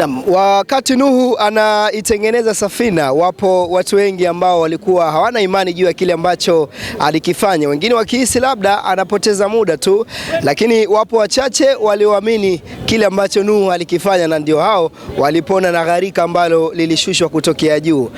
Naam, wakati Nuhu anaitengeneza safina, wapo watu wengi ambao walikuwa hawana imani juu ya kile ambacho alikifanya. Wengine wakihisi labda anapoteza muda tu, lakini wapo wachache walioamini kile ambacho Nuhu alikifanya, na ndio hao walipona na gharika ambalo lilishushwa kutokea juu.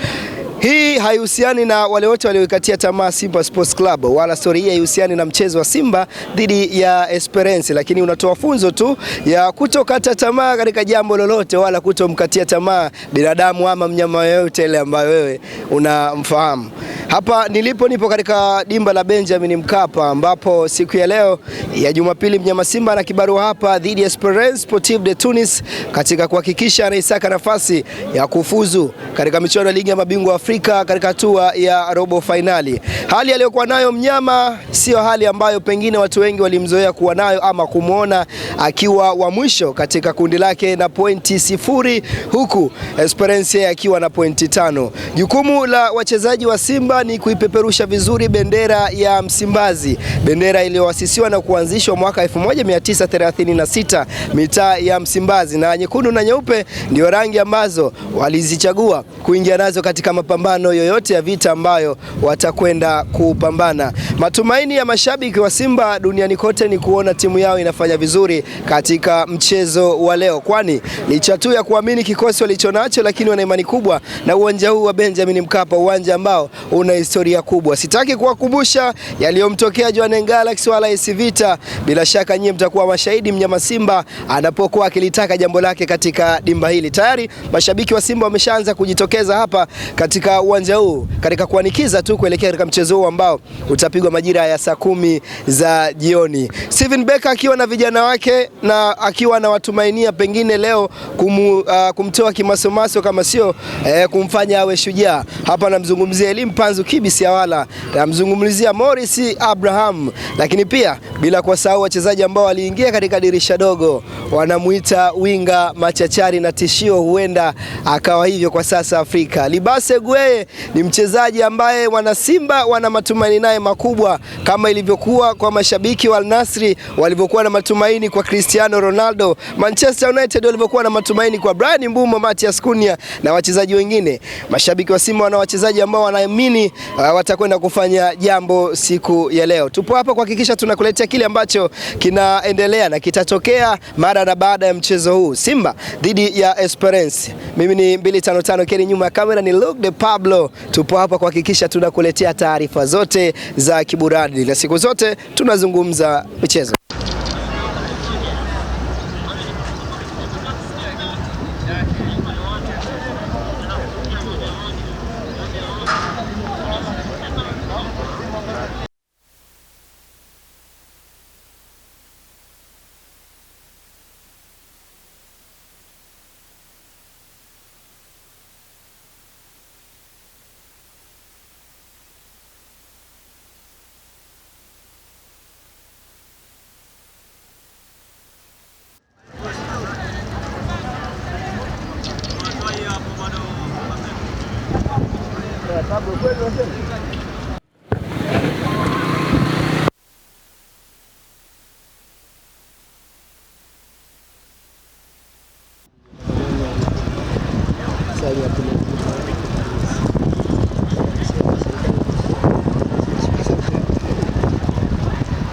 Hii haihusiani na wale wote walioikatia tamaa Simba Sports Club, wala story hii haihusiani na mchezo wa Simba dhidi ya Esperance, lakini unatoa funzo tu ya kutokata tamaa katika jambo lolote, wala kutomkatia tamaa binadamu ama mnyama yoyote ile ambayo wewe unamfahamu. Hapa nipo katika dimba la Benjamin Mkapa, ambapo siku ya leo ya Jumapili mnyama Simba na kibarua hapa dhidi ya Esperance Sportive de Tunis katika kuhakikisha anaisaka nafasi ya kufuzu katika michuano ya ligi ya mabingwa Afrika katika hatua ya robo finali. Hali aliyokuwa nayo mnyama sio hali ambayo pengine watu wengi walimzoea kuwa nayo ama kumuona akiwa wa mwisho katika kundi lake na pointi 0, huku Esperance akiwa na pointi 5. Jukumu la wachezaji wa Simba ni kuipeperusha vizuri bendera ya Msimbazi, bendera iliyoasisiwa na kuanzishwa mwaka 1936 mitaa ya Msimbazi, na nyekundu na nyeupe ndio rangi ambazo walizichagua kuingia nazo katika mapambano yoyote ya vita ambayo watakwenda kupambana. Matumaini ya mashabiki wa Simba duniani kote ni kuona timu yao inafanya vizuri katika mchezo wa leo, kwani licha tu ya kuamini kikosi walichonacho, lakini wana imani kubwa na uwanja huu wa Benjamin Mkapa, uwanja ambao una historia kubwa. Sitaki kuwakumbusha yaliyomtokea Jwaneng Galaxy wala AS Vita, bila shaka nyinyi mtakuwa mashahidi mnyama Simba anapokuwa akilitaka jambo lake katika dimba hili. Tayari mashabiki wa Simba wameshaanza kujitokeza hapa katika uwanja huu katika kuanikiza tu kuelekea katika mchezo huu ambao utapigwa majira ya saa 10 za jioni. Steven Becker akiwa na vijana wake na akiwa na watumainia pengine leo kumtoa kimasomaso kama sio kumfanya awe shujaa. Hapa namzungumzia Elim Panzu Kibisi Awala, namzungumzia Morris Abraham, lakini pia bila kusahau wachezaji ambao waliingia katika dirisha dogo, wanamuita winga machachari na tishio huenda akawa hivyo kwa sasa Afrika. Libase Gueye ni mchezaji ambaye wana Simba wana matumaini naye makubwa, kama ilivyokuwa kwa mashabiki wa Al Nassr walivyokuwa na matumaini kwa Cristiano Ronaldo, Manchester United walivyokuwa na matumaini kwa Bryan Mbeumo, Matheus Cunha na wachezaji wengine. Mashabiki wa Simba wana wachezaji ambao wanaamini watakwenda kufanya jambo siku ya leo. Tupo hapa kuhakikisha tunakuletea kile ambacho kinaendelea na kitatokea mara na baada ya mchezo huu Simba dhidi ya Esperance. Mimi ni 255 Keni, nyuma ya kamera ni Luke de Pablo. Tupo hapa kuhakikisha tunakuletea taarifa zote za kiburudani, na siku zote tunazungumza michezo.